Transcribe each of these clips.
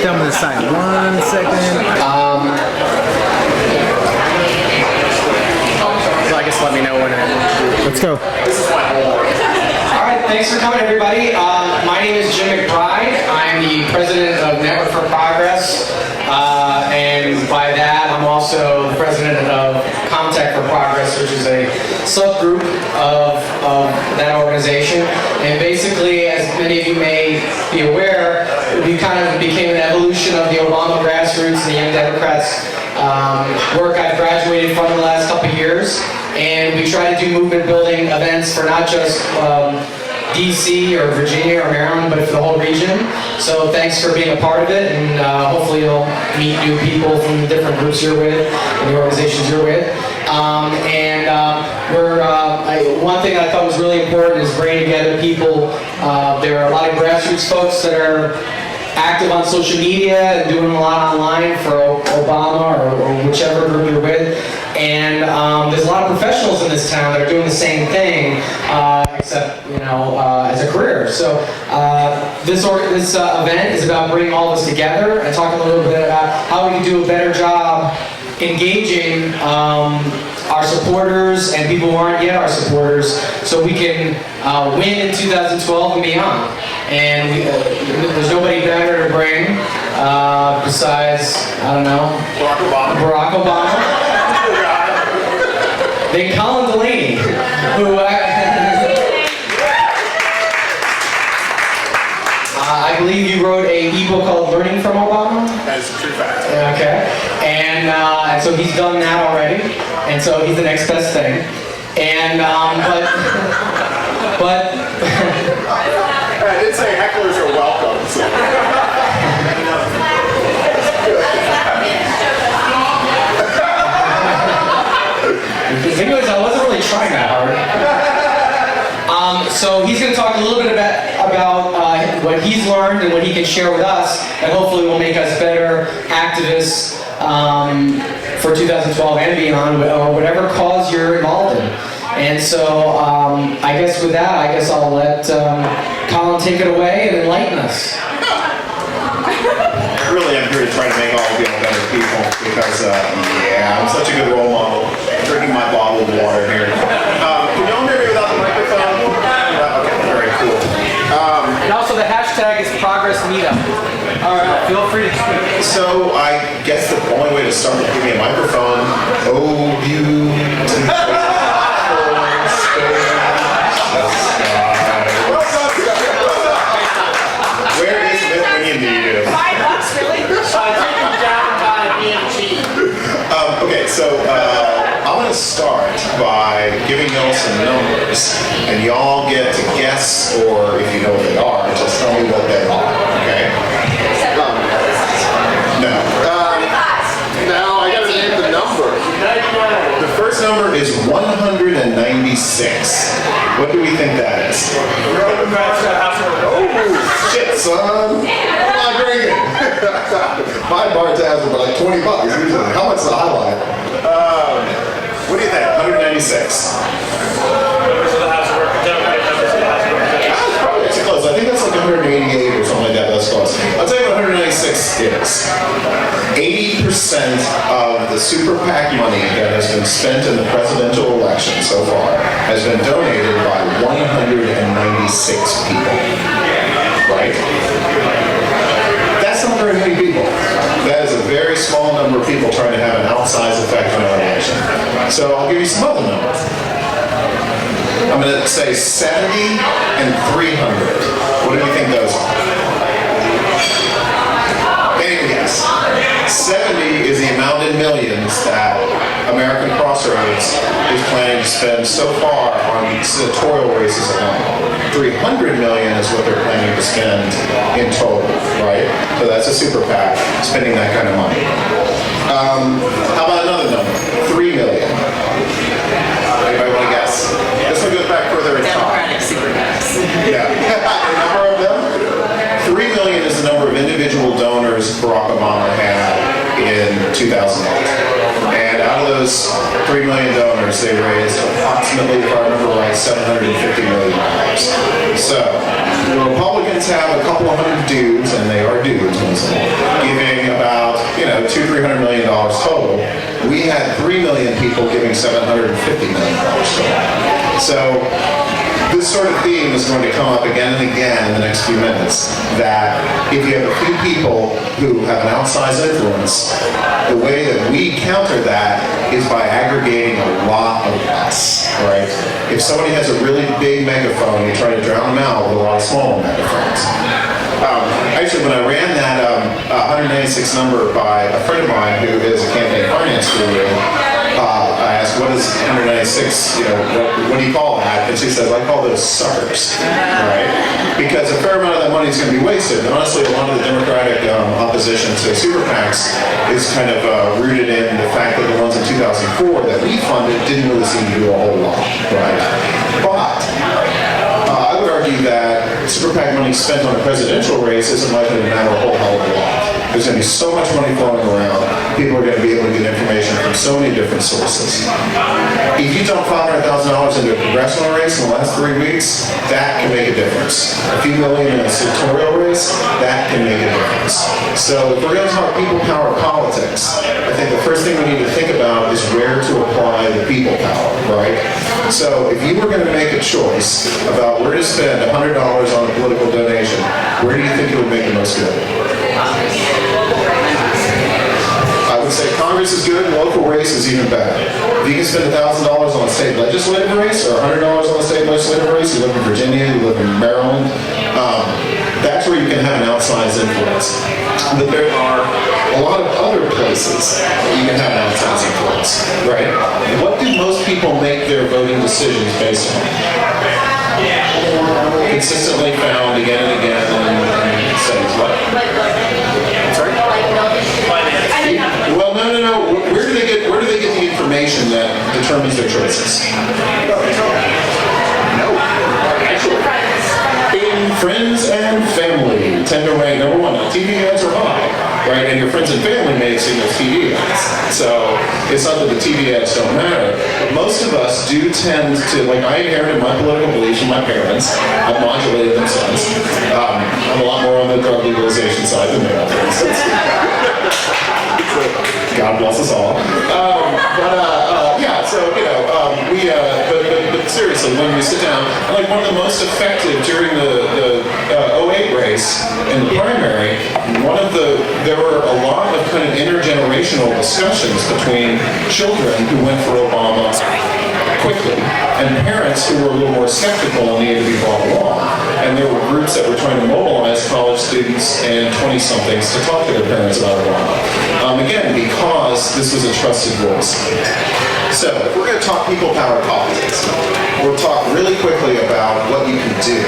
jump to the side. 1 second. So I guess let me know when Let's go. This is my homework. All right, thanks for coming, everybody. My name is Jim McBride. I'm the president of Network for Progress, and by that, I'm also the president of Comtech for Progress, which is a subgroup of that organization. And basically, as many of you may be aware, we kind of became an evolution of the Obama grassroots and the Young Democrats work. I've graduated from the last couple of years, and we try to do movement building events for not just DC or Virginia or Maryland, but for the whole region. So thanks for being a part of it, and hopefully you'll meet new people from the different groups you're with and the organizations you're with. One thing I thought was really important is bringing together people. There are a lot of grassroots folks that are active on social media and doing a lot online for Obama or whichever group you're with. And there's a lot of professionals in this town that are doing the same thing, except, as a career. So this event is about bringing all of us together and talking a little bit about how we can do a better job engaging our supporters and people who aren't yet our supporters, so we can win in 2012 and beyond. And there's nobody better to bring besides, I don't know, Barack Obama. Then Colin Delany, who I believe you wrote an ebook called Learning from Obama? That is a true fact. Okay. And so he's done that already, and so he's the next best thing. And, but I did say hecklers are welcome. So. Anyways, I wasn't really trying that hard. So he's going to talk a little bit about what he's learned and what he can share with us, and hopefully will make us better activists for 2012 and beyond, or whatever cause you're involved in. And so I guess with that, I'll let Colin take it away and enlighten us. Really, I'm here to try to make all of you better people because, I'm such a good role model. Drinking my bottled water here. Can y'all hear me without the microphone? Okay, very cool. And also the hashtag is Progress Meetup. All right, feel free to tweet. So I guess the only way to start is give me a microphone. Oh, beautiful. Where is it when you need it? $5, really? Okay, so I'm going to start by giving y'all some numbers, and y'all get to guess, or if you know what they are, just tell me what they are, okay? No. Now I got to name the number. The first number is 196. What do we think that is? Oh, shit, son. I'm not drinking. My bar tabs are like $20 usually. How much is the highlight? What do you think? 196. Probably too close. I think that's like 188 or something like that. That's close. I'll tell you what 196 is. 80% of the super PAC money that has been spent in the presidential election so far has been donated by 196 people. Right? That's not very many people. That is a very small number of people trying to have an outsized effect on our election. So I'll give you some other numbers. I'm going to say 70 and 300. What do you think those are? Any guess? 70 is the amount in millions that American Crossroads is planning to spend so far on senatorial races alone. 300 million is what they're planning to spend in total, right? So that's a super PAC spending that kind of money. How about another number? 3 million. Anybody want to guess? This one goes back further in time. Democratic super PACs. Yeah. The number of them? 3 million is the number of individual donors Barack Obama had in 2008. And out of those 3 million donors, they raised approximately, if I remember right, $750 million. So, the Republicans have a couple of hundred dudes, and they are dudes, giving about, $200-300 million total. We had 3 million people giving $750 million total. So, this sort of theme is going to come up again and again in the next few minutes, that if you have a few people who have an outsized influence, the way that we counter that is by aggregating a lot of us, right? If somebody has a really big megaphone, you try to drown them out with a lot of smaller megaphones. Actually, when I ran that 196 number by a friend of mine who is a campaign finance guru, I asked, what is 196, what do you call that? And she says, I call those suckers, right? Because a fair amount of that money is going to be wasted. And honestly, a lot of the Democratic opposition to super PACs is kind of rooted in the fact that the ones in 2004 that we funded didn't really seem to do a whole lot, right? But I would argue that super PAC money spent on a presidential race isn't likely to matter a whole hell of a lot. There's going to be so much money flowing around. People are going to be able to get information from so many different sources. If you dump $500,000 into a congressional race in the last 3 weeks, that can make a difference. A few million in a senatorial race, that can make a difference. So if we're going to talk people power politics, I think the first thing we need to think about is where to apply the people power, right? So if you were going to make a choice about where to spend $100 on a political donation, where do you think it would make the most good? I would say Congress is good, local race is even better. If you can spend $1,000 on a state legislative race, or $100 on a state legislative race, you live in Virginia, you live in Maryland, that's where you can have an outsized influence. But there are a lot of other places that you can have an outsized influence, right? What do most people make their voting decisions based on? Consistently found again and again and says what? Sorry? Well, no. Where do they get the information that determines their choices? No. Actually, in friends and family tend to rank number one. Now, TV ads are high, right? And your friends and family may signal TV ads. So it's not that the TV ads don't matter, but most of us do tend to, like, I inherited my political beliefs from my parents. I've modulated them since. I'm a lot more on the drug legalization side than they are, for instance. God bless us all. But seriously, when we sit down, like one of the most effective during the 08 race in the primary, there were a lot of kind of intergenerational discussions between children who went for Obama quickly and parents who were a little more skeptical and needed to be brought along. And there were groups that were trying to mobilize college students and 20-somethings to talk to their parents about Obama. Again, because this was a trusted voice. So, if we're going to talk people power politics, we'll talk really quickly about what you can do,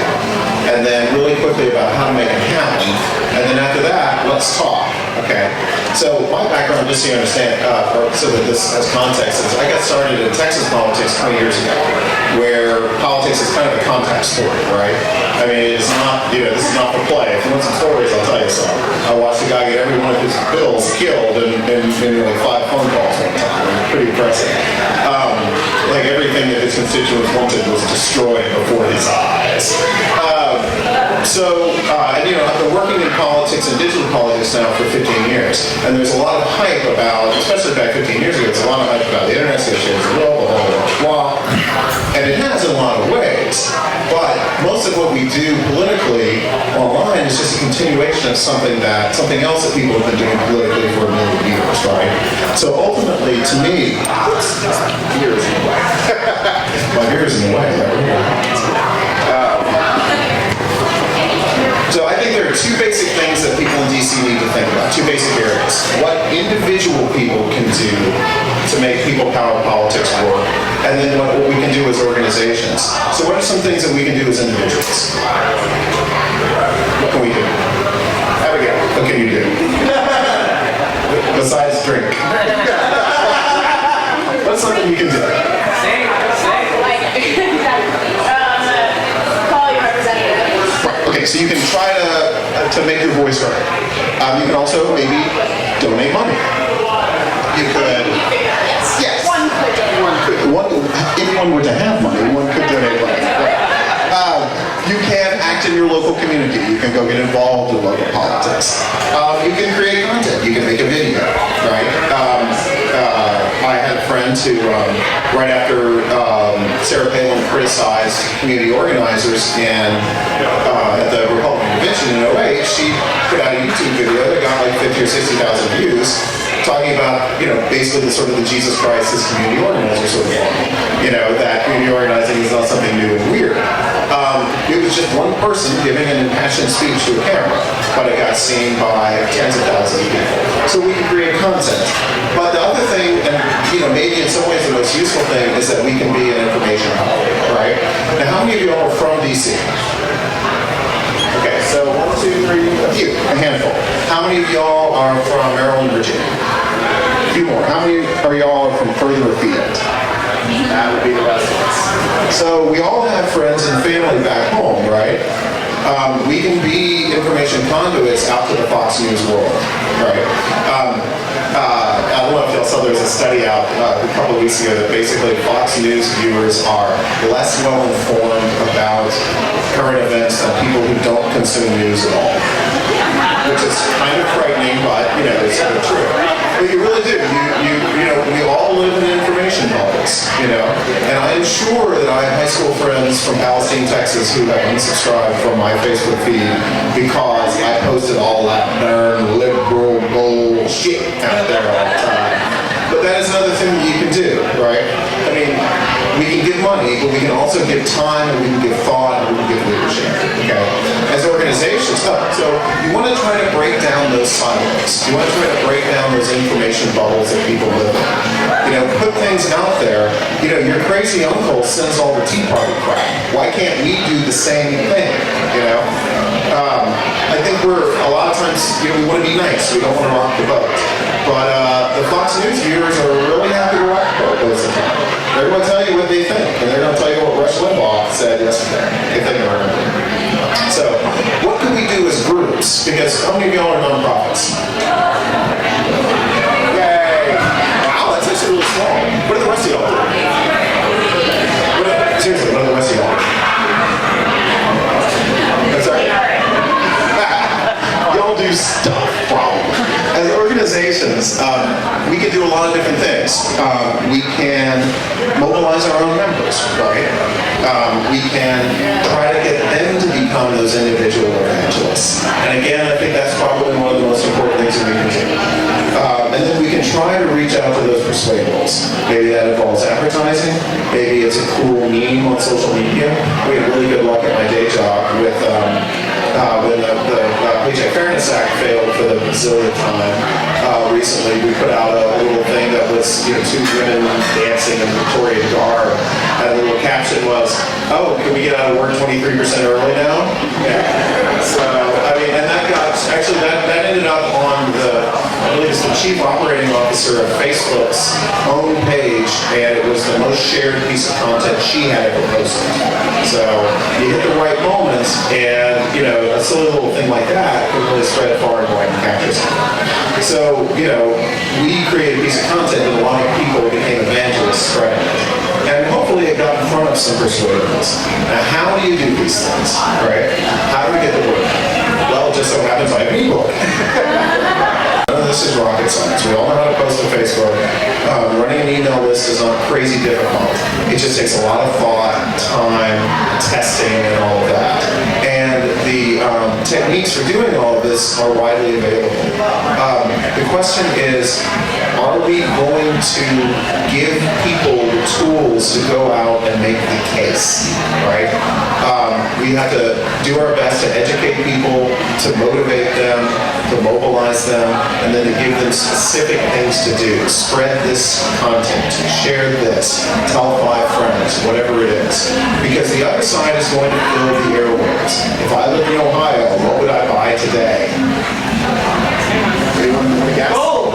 and then really quickly about how to make it happen, and then after that, let's talk, okay? So, my background, just so you understand, so that this has context, is I got started in Texas politics 20 years ago, where politics is kind of a contact sport, right? I mean, it's not, this is not for play. If you want some stories, I'll tell you some. I watched a guy get every one of his bills killed in like 5 phone calls one time. Pretty impressive. Like everything that his constituents wanted was destroyed before his eyes. I've been working in politics and digital politics now for 15 years, and there's a lot of hype about, especially back 15 years ago, there's a lot of hype about the internet's going to change the world, blah, blah, blah, and it has in a lot of ways, but most of what we do politically online is just a continuation of something else that people have been doing politically for a million years, right? So ultimately, to me, beer is in the way. My beer is in the way, So I think there are 2 basic things that people in DC need to think about, 2 basic areas. What individual people can do to make people power politics work, and then what we can do as organizations. So what are some things that we can do as individuals? What can we do? Abigail, what can you do? Besides drink. What's something you can do? Okay, so you can try to make your voice heard. You can also maybe donate money. You could one were to have money, one could donate money. You can act in your local community. You can go get involved in local politics. You can create content. You can make a video, right? I had a friend who, right after Sarah Palin criticized community organizers at the Republican convention in 08, she put out a YouTube video that got like 50 or 60,000 views, talking about, basically the sort of the Jesus Christ as community organizer sort of thing. That community organizing is not something new and weird. It was just one person giving an impassioned speech to a camera, but it got seen by tens of thousands of people. So we can create content. But the other thing, and maybe in some ways the most useful thing, is that we can be an information hub, right? Now, how many of you all are from DC? Okay, so 1, 2, 3, a few, a handful. How many of y'all are from Maryland, Virginia? A few more. How many are y'all from further afield? That would be the rest of us. So we all have friends and family back home, right? We can be information conduits out to the Fox News world, right? I don't know if y'all saw there was a study out a couple of weeks ago that basically Fox News viewers are less well informed about current events than people who don't consume news at all. Which is kind of frightening, but it's sort of true. But you really do. We all live in information bubbles, And I am sure that I have high school friends from Palestine, Texas, who have unsubscribed from my Facebook feed because I posted all that darn liberal bullshit out there all the time. But that is another thing that you can do, right? I mean, we can give money, but we can also give time, and we can give thought, and we can give leadership, okay? As organizations, so you want to try to break down those silos. You want to try to break down those information bubbles that people live in. Put things out there. Your crazy uncle sends all the Tea Party crap. Why can't we do the same thing, I think a lot of times, we want to be nice. We don't want to rock the boat. But the Fox News viewers are really happy to rock the boat most of the time. They're going to tell you what they think, and they're going to tell you what Rush Limbaugh said yesterday, if they can remember. So, what can we do as groups? Because how many of y'all are nonprofits? Yay! Wow, that's actually really small. What are the rest of y'all doing? Seriously, what are the rest of y'all doing? That's right. Y'all do stuff, probably. As organizations, we can do a lot of different things. We can mobilize our own members, right? We can try to get them to become those individual evangelists. And again, I think that's probably one of the most important things that we can do. And then we can try to reach out to those persuadables. Maybe that involves advertising. Maybe it's a cool meme on social media. We had really good luck at my day job with when the Paycheck Fairness Act failed for the bazillionth time. Recently, we put out a little thing that was two women dancing in Victorian garb, and the little caption was, "Oh, can we get out of work 23% early now?" Yeah. So and that got that ended up on I believe it's the chief operating officer of Facebook's own page, and it was the most shared piece of content she had ever posted. So you hit the right moments, and a silly little thing like that can really spread far and wide and capture something. So we created a piece of content that a lot of people became evangelists spreading it. And hopefully it got in front of some persuadables. Now, how do you do these things, right? How do we get the word out? Well, it just so happens I have an ebook. None of this is rocket science. We all know how to post to Facebook. Running an email list is not crazy difficult. It just takes a lot of thought, time, testing, and all of that. And the techniques for doing all of this are widely available. The question is, are we going to give people the tools to go out and make the case, right? We have to do our best to educate people, to motivate them, to mobilize them, and then to give them specific things to do. Spread this content, share this, tell 5 friends, whatever it is. Because the other side is going to fill the airwaves. If I lived in Ohio, what would I buy today? Anyone want to guess? Gold!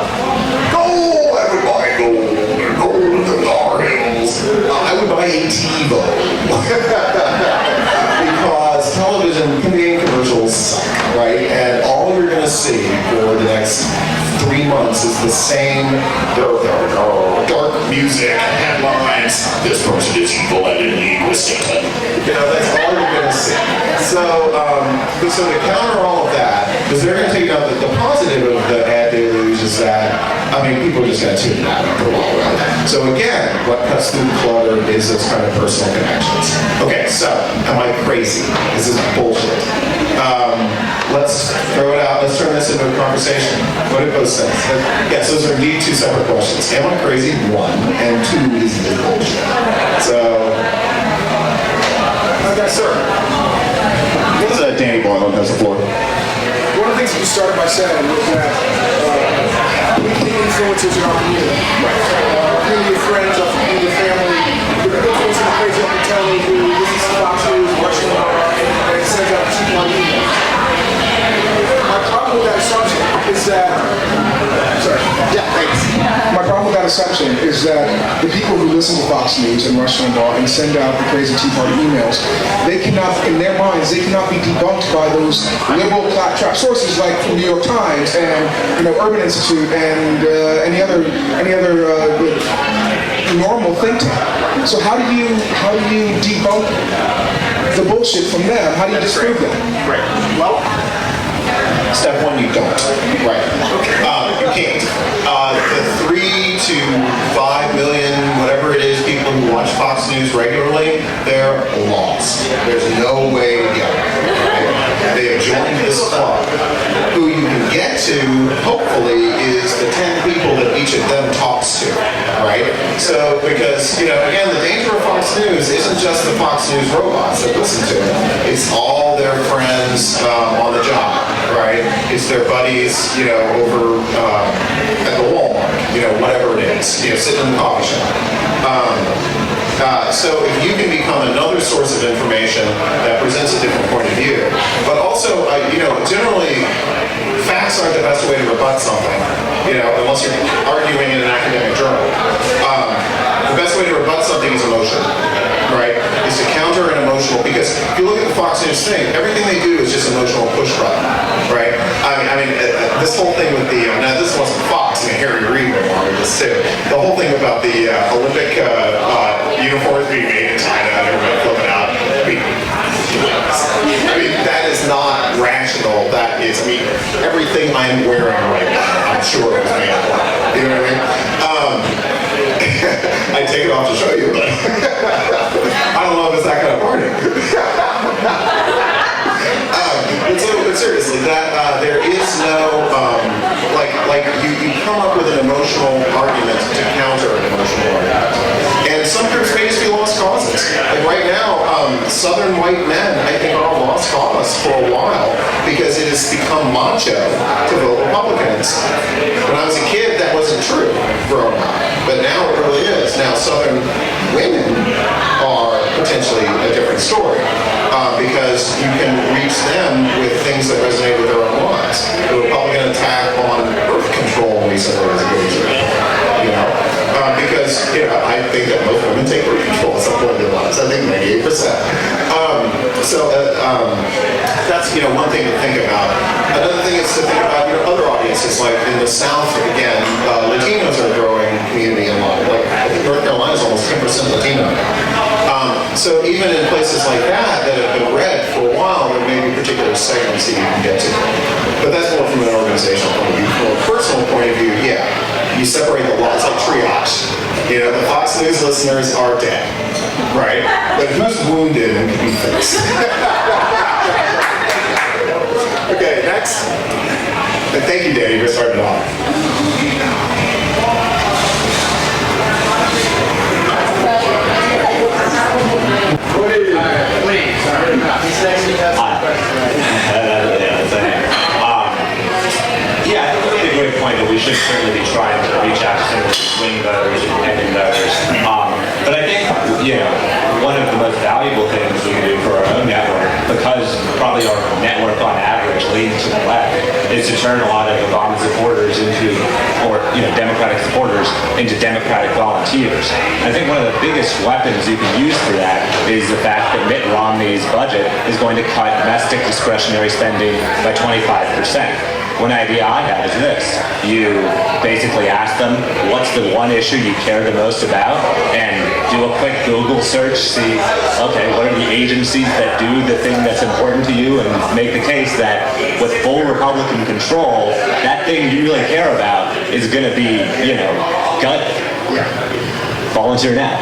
Gold! I would buy gold. Gold in the Tar Hills. I would buy a TiVo. Because television commercials suck, right? And all you're going to see for the next 3 18 months is the same dark music, headlines, this person is evil and in league with Satan. That's all you're going to see. So to counter all of that, because they're going to take out the positive of the ad deluge is that, people are just going to tune that after a while, right? So again, what cuts through the clutter is those kind of personal connections. Okay, so, am I crazy? This is bullshit. Let's throw it out. Let's turn this into a conversation. What did both say? Yes, those are indeed two separate questions. Am I crazy? One. And two, is this bullshit? So, okay, sir. This is Danny Boylan has the floor. One of the things that you started by saying was that we can be influencers in our community. Right. Community of friends, our community of family. We're influencing the crazy Uncle Tony who listens to Fox News, watching and sends out people on email. My problem with that assumption is that, My problem with that assumption is that the people who listen to Fox News and Rush Limbaugh and send out the crazy Tea Party emails, they cannot, in their minds, they cannot be debunked by those liberal claptrap sources like the New York Times and Urban Institute and any other normal think tank. So how do you debunk the bullshit from them? How do you disprove them? Right. Well, step one, you don't. Right. You can't. The 3 to 5 million, whatever it is, people who watch Fox News regularly, they're lost. There's no way to go. Right? They have joined this club. Who you can get to, hopefully, is the 10 people that each of them talks to. Right? So, because, again, the danger of Fox News isn't just the Fox News robots that listen to it. It's all their friends on the job. Right? It's their buddies, over at the Walmart, whatever it is, sitting in the coffee shop. So if you can become another source of information that presents a different point of view, but also, generally, facts aren't the best way to rebut something, unless you're arguing in an academic journal. The best way to rebut something is emotion. Right, is to counter an emotional, because if you look at the Fox News thing, everything they do is just emotional push button, right? This whole thing with the, now this wasn't Fox, Harry Reid went along with this too. The whole thing about the Olympic uniforms being made in China and everybody flipping out. That is not rational. That is, everything I'm wearing right now, I'm sure it was made of. You know what I mean? I take it off to show you, but I don't know if it's that kind of party. But seriously, that there is no you come up with an emotional argument to counter an emotional argument, and some groups may just be lost causes. Like right now, Southern white men, I think, are a lost cause for a while because it has become macho to vote Republicans. When I was a kid, that wasn't true growing up, but now it really is. Now Southern women are potentially a different story because you can reach them with things that resonate with their own lives. The Republican attack on birth control recently was a good example. Because I think that most women take birth control at some point in their lives. I think 98%. That's one thing to think about. Another thing is to think about other audiences. Like in the South, again, Latinos are a growing community in a lot. Like I think North Carolina is almost 10% Latino now. So even in places like that have been red for a while, there may be particular segments that you can get to. But that's more from an organizational point of view. From a personal point of view, you separate the law. It's like triage. The Fox News listeners are dead, right? But who's wounded and can be fixed? Okay, next. And thank you, Danny, for starting off. I think we made a great point that we should certainly be trying to reach out to some of the swing voters and independent voters. But I think, one of the most valuable things we can do for our own network, because probably our network on average leans to the left, is to turn a lot of Obama supporters into, Democratic supporters into Democratic volunteers. I think one of the biggest weapons you can use for that is the fact that Mitt Romney's budget is going to cut domestic discretionary spending by 25%. one idea I have is this. You basically ask them, what's the one issue you care the most about? And do a quick Google search, see, okay, what are the agencies that do the thing that's important to you, and make the case that with full Republican control, that thing you really care about is going to be, gutted. Volunteer now.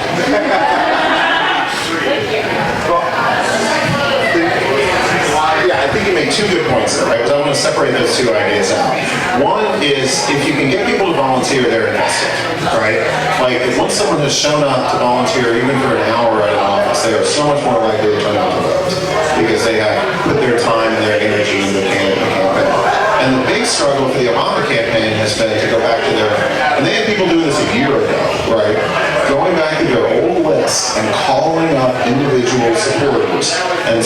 I think you made two good points there, right? But I want to separate those two ideas out. One is if you can get people to volunteer, they're invested, right? Like if once someone has shown up to volunteer even for an hour at an office, they are so much more likely to turn out to vote because they have put their time and their energy into the campaign. And the big struggle for the Obama campaign has been to go back to and they had people doing this a year ago, right? Going back to their old list and calling up individual supporters and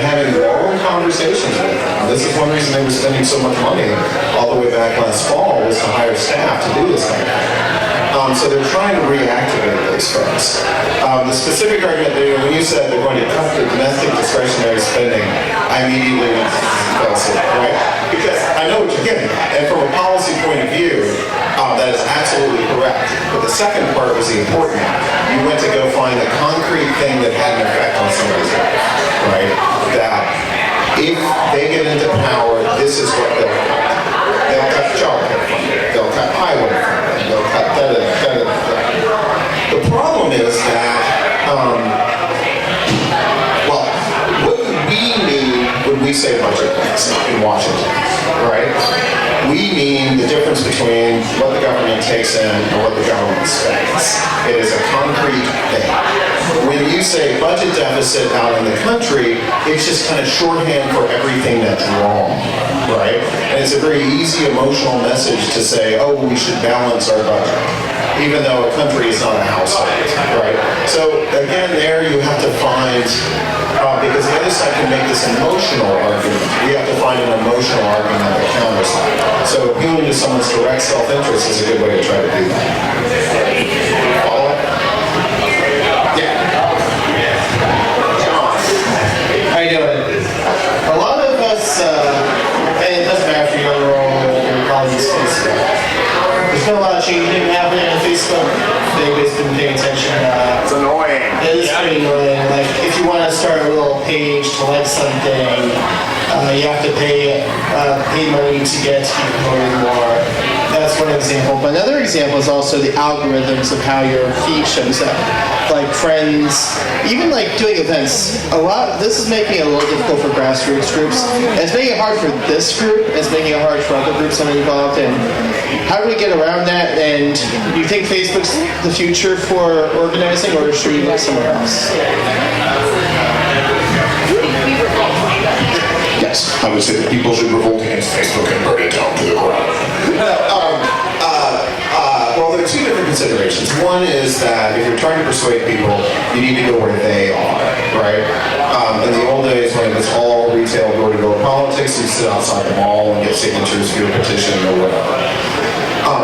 having long conversations with them. This is one reason they were spending so much money all the way back last fall was to hire staff to do this kind of thing. So they're trying to reactivate those folks. The specific argument, when you said they're going to cut the domestic discretionary spending, I immediately went to right? Because I know what you're getting at. And from a policy point of view, that is absolutely correct. But the second part was the important one. You went to go find a concrete thing that had an effect on somebody's life, right? That if they get into power, this is what they'll cut. They'll cut childcare funding. They'll cut highway funding. They'll cut da-da-da-da-da. The problem is that, what we mean when we say budget cuts in Washington, right? We mean the difference between what the government takes in and what the government spends. It is a concrete thing. When you say budget deficit out in the country, it's just kind of shorthand for everything that's wrong, right? And it's a very easy emotional message to say, oh, we should balance our budget, even though a country is not a household, right? So again, there you have to find, because the other side can make this emotional argument, we have to find an emotional argument that counters that. So appealing to someone's direct self-interest is a good way to try to do that. Follow up? Yeah. John. How you doing? A lot of us, and it doesn't matter if you're young or old, or college space. There's been a lot of changing happening on Facebook. They've been paying attention. It's annoying. It is pretty annoying. Like, if you want to start a little page to like something, you have to pay money to get to be promoted more. That's one example. But another example is also the algorithms of how your feed shows up. Like friends, even like doing events. This is making it a little difficult for grassroots groups. And it's making it hard for this group. It's making it hard for other groups that are involved. And how do we get around that? And do you think Facebook's the future for organizing, or should we look somewhere else? Yes, I would say that people should revolt against Facebook and burn it down to the ground. Well, there are two different considerations. One is that if you're trying to persuade people, you need to go where they are, right? In the old days, when it was all retail door-to-door politics, you sit outside the mall and get signatures for your petition or whatever.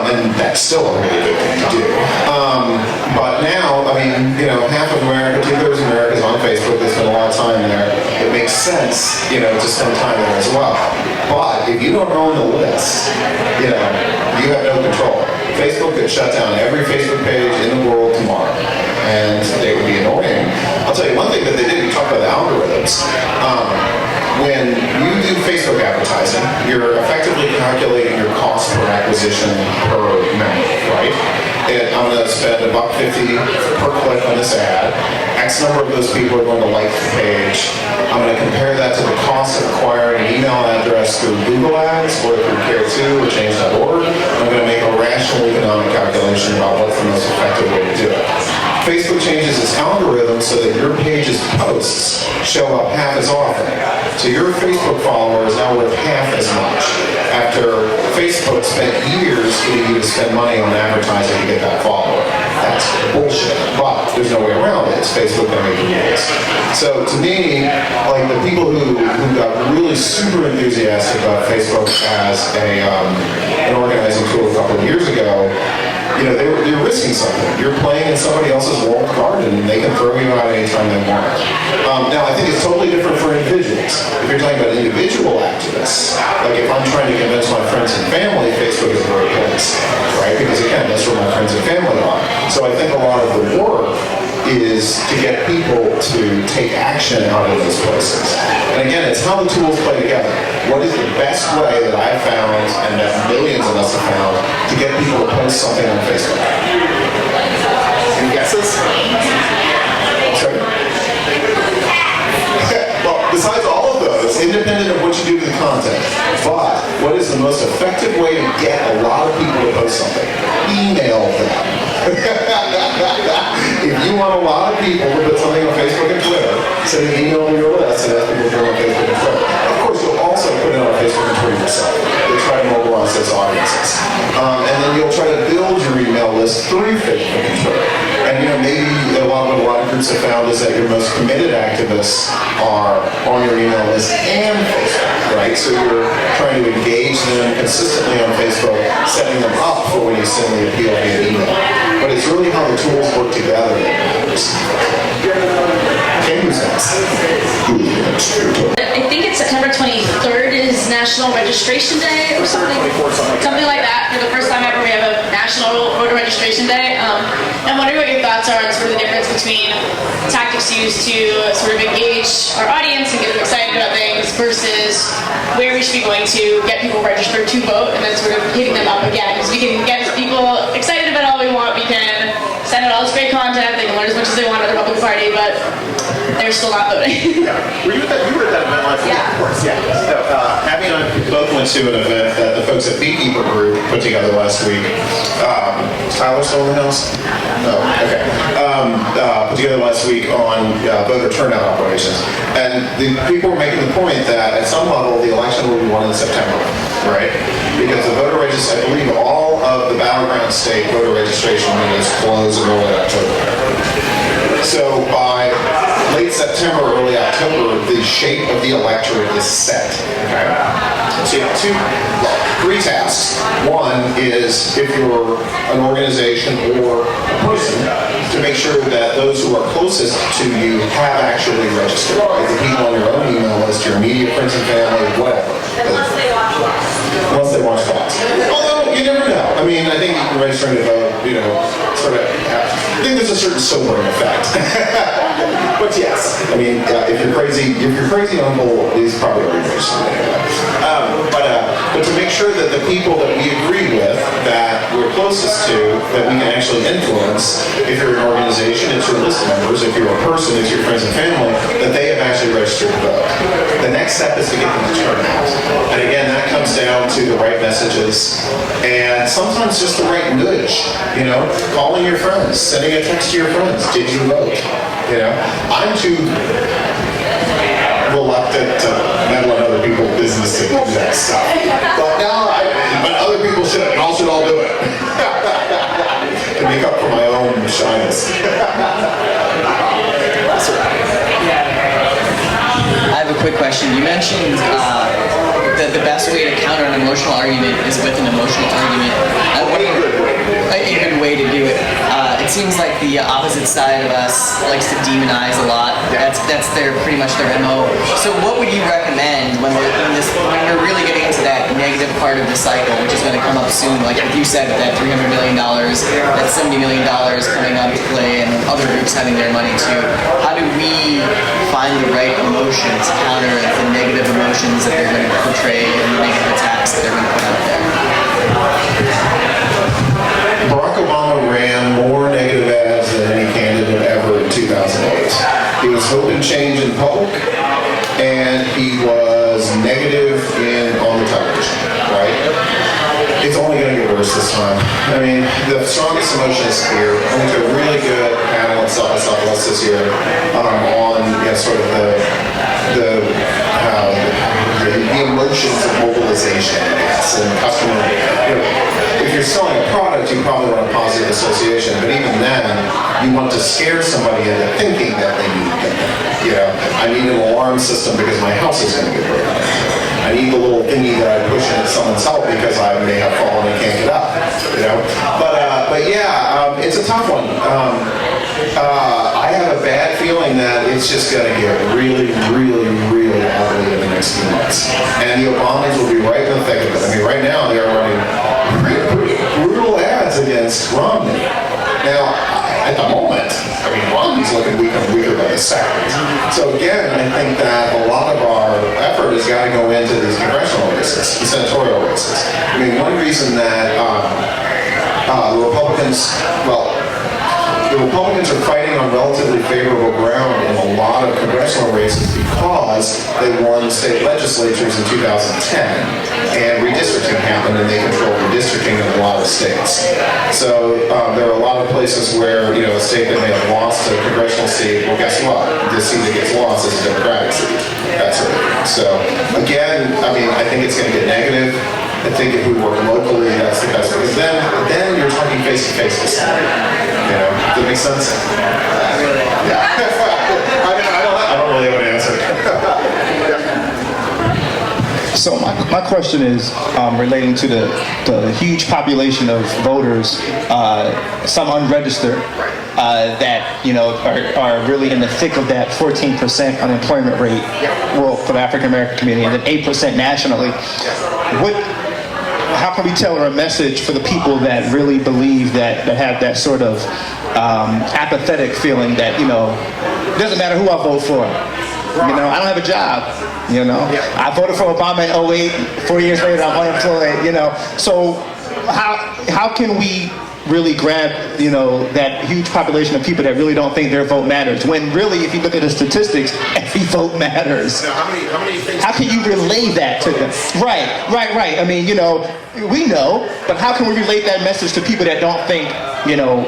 And that's still a really good thing to do. But now, half of America, 2/3 of America is on Facebook. They spend a lot of time there. It makes sense, to spend time there as well. But if you don't own the list, you have no control. Facebook could shut down every Facebook page in the world tomorrow, and it would be annoying. I'll tell you one thing that they did. You talk about the algorithms. When you do Facebook advertising, you're effectively calculating your cost per acquisition per member, right? And I'm going to spend $1.50 per click on this ad. X number of those people are going to like the page. I'm going to compare that to the cost of acquiring an email address through Google Ads or through Care2 or Change.org. I'm going to make a rational economic calculation about what's the most effective way to do it. Facebook changes its algorithm so that your page's posts show up half as often. So your Facebook follower is now worth half as much after Facebook spent years getting you to spend money on advertising to get that follower. That's bullshit. But there's no way around it. It's Facebook that made the rules. So to me, like the people who got really super enthusiastic about Facebook as an organizing tool a couple of years ago, they're risking something. You're playing in somebody else's walled garden, and they can throw you out anytime they want. Now, I think it's totally different for individuals. If you're talking about individual activists, like if I'm trying to convince friends and family, Facebook is a great place, right? Because again, that's where my friends and family are. So I think a lot of the work is to get people to take action out of those places. And again, it's how the tools play together. What is the best way that I've found, and that millions of us have found, to get people to post something on Facebook? Any guesses? Sorry? Well, besides all of those, independent of what you do to the content, but what is the most effective way to get a lot of people to post something? Email them. If you want a lot of people to put something on Facebook and Twitter, send an email to your list and ask people to put it on Facebook and Twitter. Of course, you'll also put it on Facebook and Twitter yourself. You'll try to mobilize those audiences. And then you'll try to build your email list through Facebook and Twitter. And maybe what a lot of groups have found is that your most committed activists are on your email list and Facebook, right? So you're trying to engage them consistently on Facebook, setting them up for when you send the appeal via email. But it's really how the tools work together that matters. Who's next? I think it's September 23rd is National Registration Day or something. Something like that. For the first time ever, we have a National Voter Registration Day. I'm wondering what your thoughts are on sort of the difference between tactics used to sort of engage our audience and get them excited about things versus where we should be going to get people registered to vote and then sort of hitting them up again. Because we can get people excited about all we want. We can send out all this great content. They can learn as much as they want at the Republican Party, but they're still not voting. Yeah. Were you at that event last week? Yeah. Of course, yeah. So, Abby and I both went to an event that the folks at Beekeeper Group put together last week. Is Tyler still in the house? No, okay. Put together last week on voter turnout operations. And the people were making the point that at some level the election will be won in September, right? Because the voter registration, I believe all of the battleground state voter registration meetings close in early October. So by late September, early October, the shape of the electorate is set. Okay? So you have three tasks. One is, if you're an organization or a person, to make sure that those who are closest to you have actually registered. Right? The people on your own email list, your immediate friends and family, whatever. Unless they watch Fox. Unless they watch Fox. Although, you never know. I mean, I think registering to vote, sort of, I think there's a certain sobering effect. But yes, I mean, if you're crazy uncle, he's probably already registered anyway. But to make sure that the people that we agree with, that we're closest to, that we can actually influence, if you're an organization, it's your list members. If you're a person, it's your friends and family, that they have actually registered to vote. The next step is to get them to turn out. And again, that comes down to the right messages and sometimes just the right nudge. Calling your friends, sending a text to your friends. Did you vote? I'm too reluctant to meddle in other people's business to do that stuff. But other people should, and all should all do it. To make up for my own shyness. I have a quick question. You mentioned that the best way to counter an emotional argument is with an emotional argument. A good way to do it. It seems like the opposite side of us likes to demonize a lot. That's pretty much their MO. So what would you recommend when we're really getting into that negative part of the cycle, which is going to come up soon? Like you said, with that $300 million, that $70 million coming up to play, and other groups having their money too. How do we find the right emotion to counter the negative emotions that they're going to portray and the negative attacks that they're going to put out there? Barack Obama ran more negative ads than any candidate ever in 2008. He was hoping change in public, and he was negative on the television, right? It's only going to get worse this time. I mean, the strongest emotion is fear. I went to a really good panel at Southwest this year on sort of the emotions of mobilization, I guess, and customer. If you're selling a product, you probably want a positive association, but even then, you want to scare somebody into thinking that they need it. I need an alarm system because my house is going to get broken into. I need the little thingy that I push into someone's help because I may have fallen and can't get up. But yeah, it's a tough one. I have a bad feeling that it's just going to get really, really, really ugly in the next few months. And the Obamas will be right in the thick of it. I mean, right now, the So again, I think that a lot of our effort has got to go into these congressional races, the senatorial races. I mean, one reason that the Republicans are fighting on relatively favorable ground in a lot of congressional races because they won state legislatures in 2010 and redistricting happened and they control redistricting in a lot of states. So there are a lot of places where, you know, a state that may have lost a congressional seat, well guess what? The seat that gets lost is a Democratic seat. That sort of thing. So again, I mean, I think it's going to get negative. I think if we work locally, that's the best, because then you're talking face to face with someone. You know, does that make sense? Yeah. I don't really have an answer. So my question is relating to the huge population of voters, some unregistered, that are really in the thick of that 14% unemployment rate, well, for the African American community, and then 8% nationally. How can we tailor a message for the people that really believe that have that sort of apathetic feeling that, you know, it doesn't matter who I vote for. You know, I don't have a job. You know, I voted for Obama in 2008. 4 years later, I'm unemployed. You know, so how can we really grab, you know, that huge population of people that really don't think their vote matters, when really, if you look at the statistics, every vote matters? Now, how many things? How can you relay that to them? Right. I mean, you know, we know, but how can we relate that message to people that don't think, you know,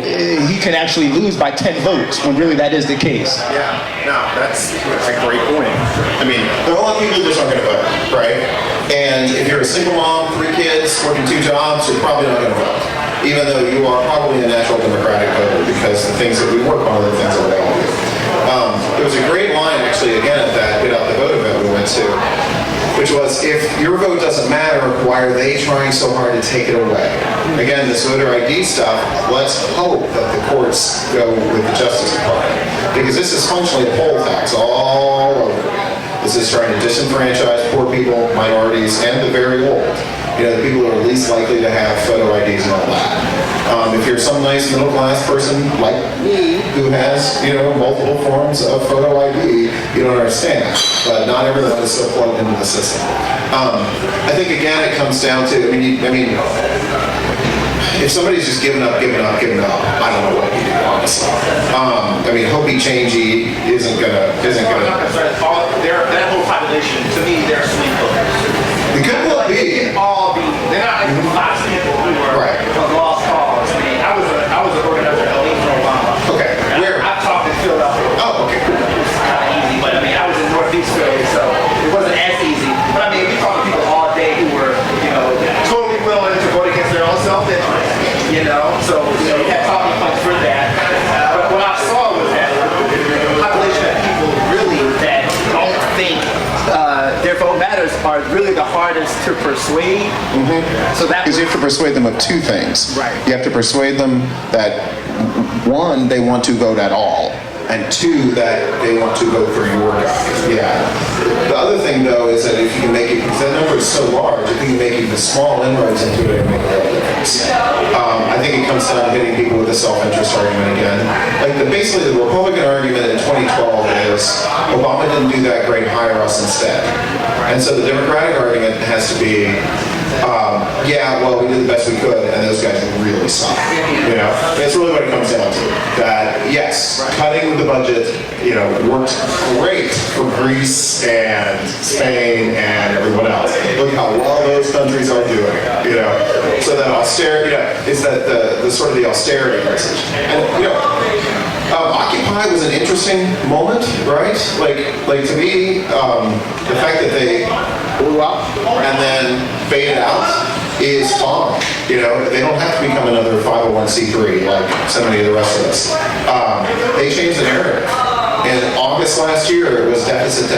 he can actually lose by 10 votes when really that is the case? Yeah, no, that's a great point. I mean, there are a lot of people who just aren't going to vote, right? And if you're a single mom, 3 kids, working 2 jobs, you're probably not going to vote. Even though you are probably a natural Democratic voter, because the things that we work on are the things that we all do. There was a great line, actually, again, at that Get Out the Vote event we went to, which was, if your vote doesn't matter, why are they trying so hard to take it away? Again, this voter ID stuff, let's hope that the courts go with the Justice Department, because this is functionally a poll tax all over. This is trying to disenfranchise poor people, minorities, and the very old. You know, the people who are least likely to have photo IDs and all that. If you're some nice middle-class person like me who has, you know, multiple forms of photo ID, you don't understand. But not everyone is so plugged into the system. I think, again, it comes down to, I mean, if somebody's just giving up, I don't know what you do, honestly. I mean, hopey changey isn't gonna. That whole population, to me, they're swing voters. It could well be. They're not like the 5 people who were a lost cause. I mean, I was a organizer at LA for Obama. Okay. Where? I've talked in Philadelphia. Oh, okay. It was kind of easy, but I mean, I was in Northeast Philly, so it wasn't as easy. But I mean, we talked to people all day who were, you know, totally willing to vote against their own self-interest. You know, so you know, we had talking points for that. But what I saw was that the population of people really that don't think their vote matters are really the hardest to persuade. So that, because you have to persuade them of 2 things. Right. You have to persuade them that, 1, they want to vote at all, and 2, that they want to vote for your guy. Yeah. The other thing, though, is that if you can make it, because that number is so large, if you can make even small inroads into it, it will make a real difference. I think it comes down to hitting people with the self-interest argument again. Like basically the Republican argument in 2012 is Obama didn't do that great, hire us instead. And so the Democratic argument has to be, yeah, well, we did the best we could, and those guys really suck. You know, that's really what it comes down to. That yes, cutting the budget, you know, worked great for Greece and Spain and everyone else. Look how well those countries are doing. You know, so that austerity, is that the sort of the austerity message. And you know, Occupy was an interesting moment, right? Like to me, the fact that they blew up and then faded out is fine. You know, they don't have to become another 501c3 like so many of the rest of us. They changed the narrative. In August last year, it was deficit. 3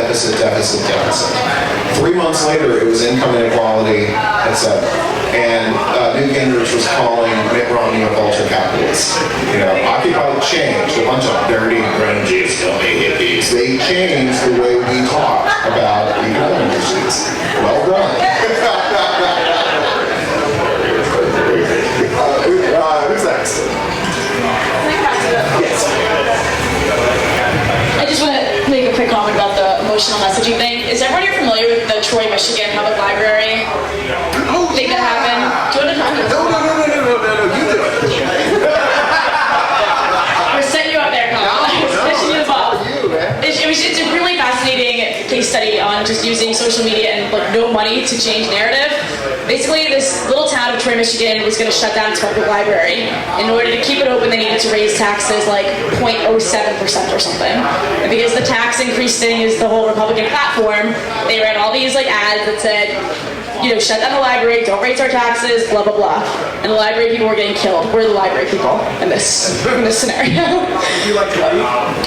months later, it was income inequality, etc. And Newt Gingrich was calling Mitt Romney a vulture capitalist. You know, Occupy changed a bunch of dirty, grungy, filthy hippies. They changed the way we talk about economic issues. Well done. Who's next? I just want to make a quick comment. generational messaging thing. Is everyone here familiar with the Troy, Michigan Public Library thing that happened? Do you want to talk about it? No, you do it. I was setting you up there, Colin. I was pushing you the ball. It's a really fascinating case study on just using social media and like no money to change narrative. Basically, this little town of Troy, Michigan was going to shut down its public library. In order to keep it open, they needed to raise taxes like 0.07% or something. And because the tax increase thing is the whole Republican platform, they ran all these like ads that said, you know, shut down the library, don't raise our taxes, blah, blah, blah. And the library people were getting killed. We're the library people in this scenario. You like to read?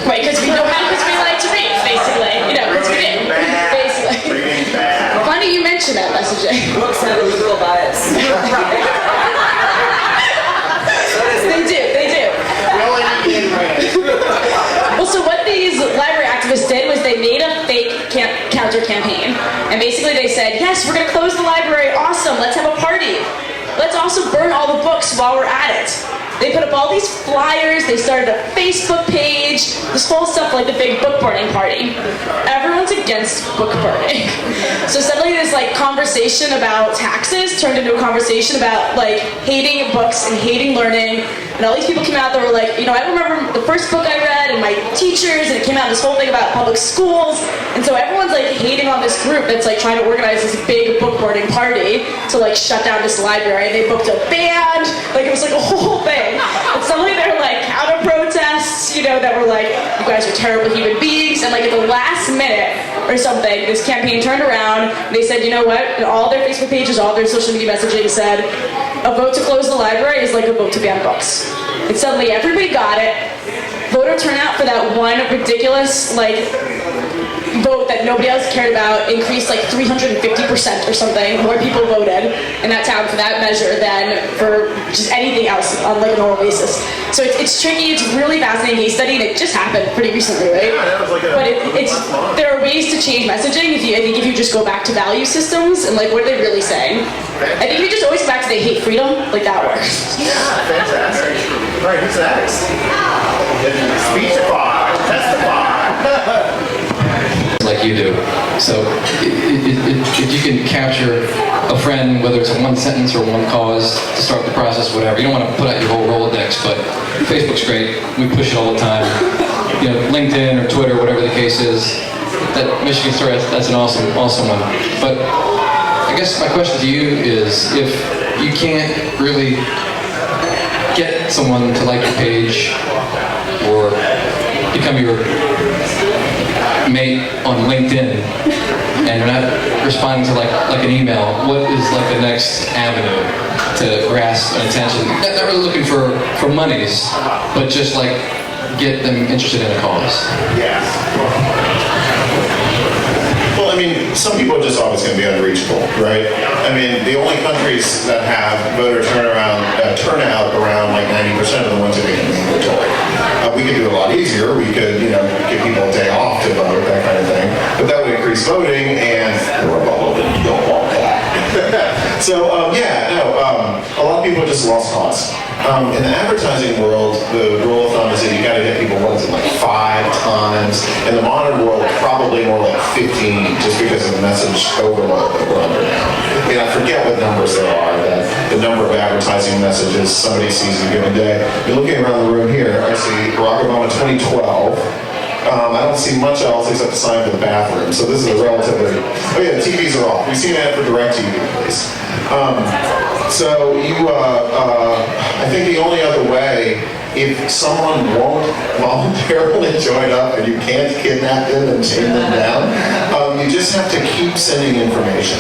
Right, because we know how, because we like to read, basically. You know, because we do. Basically. Funny you mention that messaging. Books have a liberal bias. They do. Well, so what these library activists did was they made a fake counter campaign. And basically they said, yes, we're going to close the library. Awesome. Let's have a party. Let's also burn all the books while we're at it. They put up all these flyers, they started a Facebook page, this whole stuff like the big book burning party. Everyone's against book burning. So suddenly this like conversation about taxes turned into a conversation about like hating books and hating learning. And all these people came out that were like, you know, I remember the first book I read and my teachers, and it came out this whole thing about public schools. And so everyone's like hating on this group that's like trying to organize this big book burning party to like shut down this library. They booked a band, like it was like a whole thing. And suddenly there were like counter protests, you know, that were like, you guys are terrible human beings. And like at the last minute or something, this campaign turned around and they said, you know what? And all their Facebook pages, all their social media messaging said, a vote to close the library is like a vote to ban books. And suddenly everybody got it. Voter turnout for that one ridiculous like vote that nobody else cared about increased like 350% or something. More people voted in that town for that measure than for just anything else on like a normal basis. So it's tricky, it's really fascinating case study, and it just happened pretty recently, right? Yeah, that was like but there are ways to change messaging I think if you just go back to value systems and like what are they really saying? I think if you just always go back to they hate freedom, like that works. Yeah, fantastic. Right, who's next? Speechify, testify. Like you do. So if you can capture a friend, whether it's one sentence or one cause to start the process, whatever. You don't want to put out your whole Rolodex, but Facebook's great. We push it all the time. You know, LinkedIn or Twitter, whatever the case is. That Michigan story, that's an awesome one. But I guess my question to you is, if you can't really get someone to like your page or become your mate on LinkedIn and you're not responding to like an email, what is like the next avenue to grasp an attention? Not really looking for monies, but just like get them interested in a cause. Yeah. Well, I mean, some people are just always going to be unreachable, right? I mean, the only countries that have voter turnout around like 90% of the ones that make it mandatory. We could do it a lot easier. We could, you know, give people a day off to vote, that kind of thing. But that would increase voting, and we're Republican, you don't want that. So, a lot of people are just lost cause. In the advertising world, the rule of thumb is that you got to hit people, what is it, like 5 times. In the modern world, probably more like 15, just because of the message overload that we're under now. And I forget what numbers there are, that the number of advertising messages somebody sees in a given day. You're looking around the room here, I see Barack Obama 2012. I don't see much else except the sign for the bathroom. So this is a relatively, oh yeah, the TVs are off. We've seen an ad for DirecTV, please. I think the only other way, if someone won't voluntarily join up and you can't kidnap them and chain them down, you just have to keep sending information.